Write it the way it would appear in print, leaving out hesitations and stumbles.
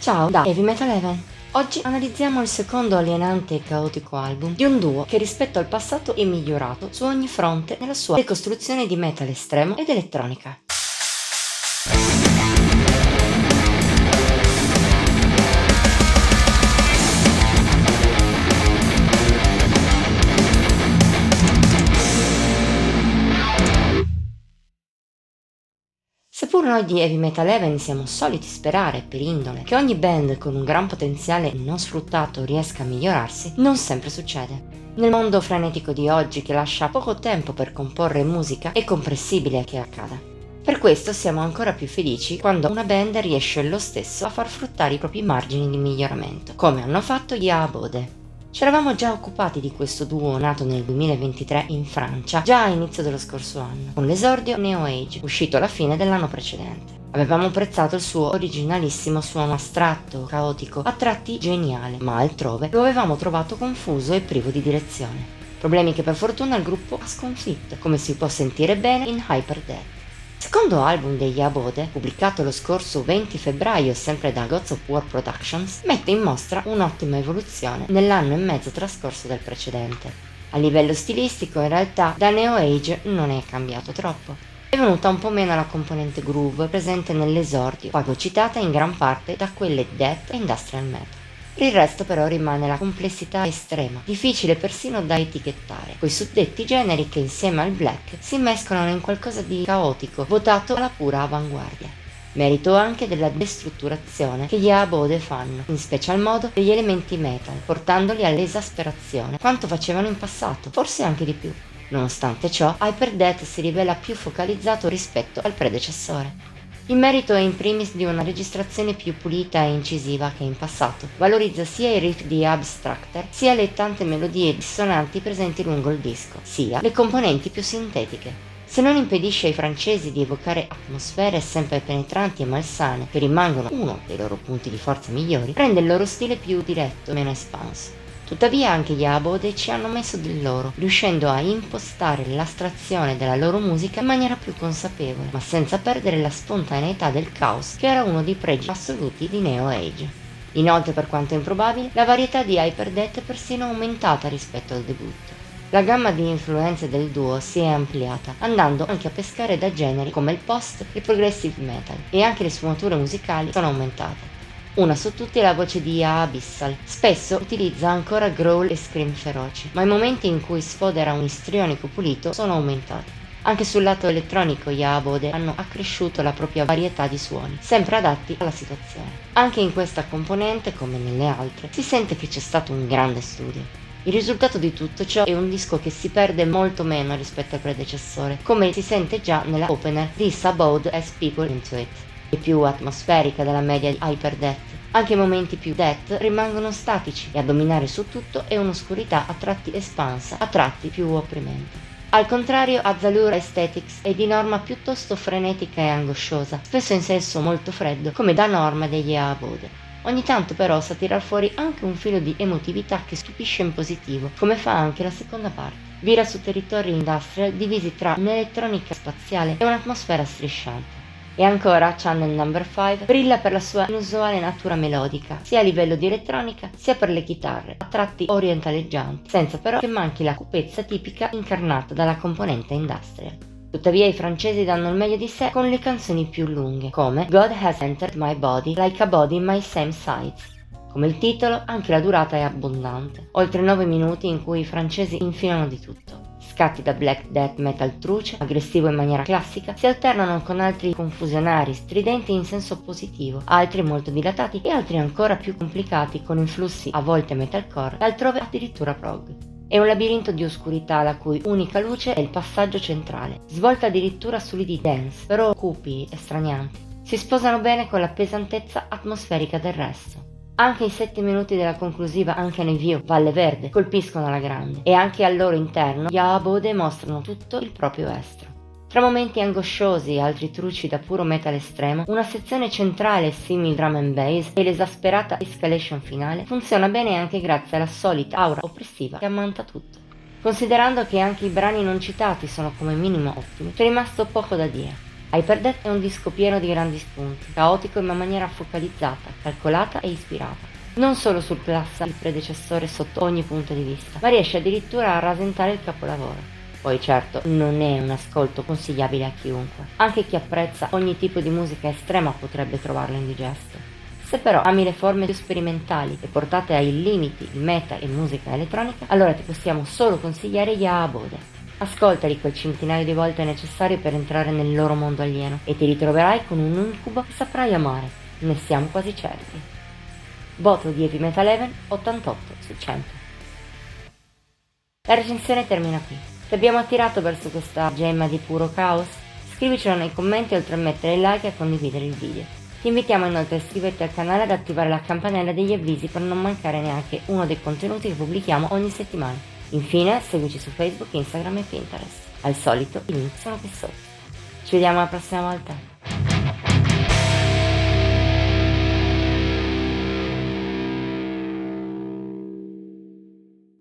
Ciao da Heavy Metal Heaven. Oggi analizziamo il secondo alienante e caotico album di un duo che rispetto al passato è migliorato su ogni fronte nella sua decostruzione di metal estremo ed elettronica. Seppur noi di Heavy Metal Heaven siamo soliti sperare, per indole, che ogni band con un gran potenziale non sfruttato riesca a migliorarsi, non sempre succede. Nel mondo frenetico di oggi, che lascia poco tempo per comporre musica, è comprensibile che accada. Per questo siamo ancora più felici quando una band riesce lo stesso a far fruttare i propri margini di miglioramento, come hanno fatto gli Abode. Ci eravamo già occupati di questo duo nato nel 2023 in Francia, già a inizio dello scorso anno, con l'esordio Neo Age, uscito alla fine dell'anno precedente. Avevamo apprezzato il suo originalissimo suono astratto, caotico, a tratti geniale, ma altrove lo avevamo trovato confuso e privo di direzione. Problemi che per fortuna il gruppo ha sconfitto, come si può sentire bene in Hyper Death. Il secondo album degli Abode, pubblicato lo scorso 20 febbraio sempre da Gods of War Productions, mette in mostra un'ottima evoluzione nell'anno e mezzo trascorso del precedente. A livello stilistico, in realtà, da Neo Age non è cambiato troppo. È venuta un po' meno la componente groove presente nell'esordio, fagocitata in gran parte da quelle death e industrial metal. Per il resto però rimane la complessità estrema, difficile persino da etichettare, quei suddetti generi che insieme al black si mescolano in qualcosa di caotico, votato alla pura avanguardia. Merito anche della destrutturazione che gli Abode fanno, in special modo degli elementi metal, portandoli all'esasperazione, quanto facevano in passato, forse anche di più. Nonostante ciò, Hyper Death si rivela più focalizzato rispetto al predecessore. Il merito è in primis di una registrazione più pulita e incisiva che in passato, valorizza sia i riff di Abstracter, sia le tante melodie dissonanti presenti lungo il disco, sia le componenti più sintetiche. Se non impedisce ai francesi di evocare atmosfere sempre penetranti e malsane, che rimangono uno dei loro punti di forza migliori, rende il loro stile più diretto e meno espanso. Tuttavia anche gli Abode ci hanno messo del loro, riuscendo a impostare l'astrazione della loro musica in maniera più consapevole, ma senza perdere la spontaneità del caos, che era uno dei pregi assoluti di Neo Age. Inoltre, per quanto improbabile, la varietà di Hyper Death è persino aumentata rispetto al debutto. La gamma di influenze del duo si è ampliata, andando anche a pescare da generi come il post e il progressive metal, e anche le sfumature musicali sono aumentate. Una su tutte è la voce di Abyssal. Spesso utilizza ancora growl e scream feroci, ma i momenti in cui sfodera un istrionico pulito sono aumentati. Anche sul lato elettronico gli Abode hanno accresciuto la propria varietà di suoni, sempre adatti alla situazione. Anche in questa componente, come nelle altre, si sente che c'è stato un grande studio. Il risultato di tutto ciò è un disco che si perde molto meno rispetto al predecessore, come si sente già nella opener di Sabode as People Into It. È più atmosferica della media di Hyper Death. Anche i momenti più death rimangono statici e a dominare su tutto è un'oscurità a tratti espansa, a tratti più opprimente. Al contrario, Azalure Aesthetics è di norma piuttosto frenetica e angosciosa, spesso in senso molto freddo, come da norma degli Abode. Ogni tanto però sa tirar fuori anche un filo di emotività che stupisce in positivo, come fa anche la seconda parte. Vira su territori industrial divisi tra un'elettronica spaziale e un'atmosfera strisciante. E ancora Channel No. 5 brilla per la sua inusuale natura melodica, sia a livello di elettronica sia per le chitarre, a tratti orientaleggianti, senza però che manchi la cupezza tipica incarnata dalla componente industrial. Tuttavia i francesi danno il meglio di sé con le canzoni più lunghe, come God Has Entered My Body Like a Body in My Same Size. Come il titolo, anche la durata è abbondante, oltre 9 minuti in cui i francesi infilano di tutto. Scatti da black death metal truce, aggressivo in maniera classica, si alternano con altri confusionari, stridenti in senso positivo, altri molto dilatati e altri ancora più complicati con influssi a volte metalcore e altrove addirittura prog. È un labirinto di oscurità la cui unica luce è il passaggio centrale, svolta addirittura su lidi dance, però cupi e stranianti. Si sposano bene con la pesantezza atmosferica del resto. Anche i 7 minuti della conclusiva Uncanny View, Valle Verde, colpiscono alla grande, e anche al loro interno gli Abode mostrano tutto il proprio estro. Tra momenti angosciosi e altri truci da puro metal estremo, una sezione centrale simil drum and bass e l'esasperata escalation finale funziona bene anche grazie alla solita aura oppressiva che ammanta tutto. Considerando che anche i brani non citati sono come minimo ottimi, c'è rimasto poco da dire. Hyperdeath è un disco pieno di grandi spunti, caotico in maniera focalizzata, calcolata e ispirata. Non solo surclassa il predecessore sotto ogni punto di vista, ma riesce addirittura a rasentare il capolavoro. Poi certo, non è un ascolto consigliabile a chiunque. Anche chi apprezza ogni tipo di musica estrema potrebbe trovarlo indigesto. Se però ami le forme più sperimentali e portate ai limiti il metal e musica elettronica, allora ti possiamo solo consigliare gli Abode. Ascoltali quel centinaio di volte necessario per entrare nel loro mondo alieno e ti ritroverai con un incubo che saprai amare, ne siamo quasi certi. Voto di Heavy Metal Even 88 su 100. La recensione termina qui. Ti abbiamo attirato verso questa gemma di puro caos? Scrivicelo nei commenti oltre a mettere like e a condividere il video. Ti invitiamo inoltre a iscriverti al canale e ad attivare la campanella degli avvisi per non mancare neanche uno dei contenuti che pubblichiamo ogni settimana. Infine, seguici su Facebook, Instagram e Pinterest. Al solito, i link sono qui sotto. Ci vediamo la prossima volta.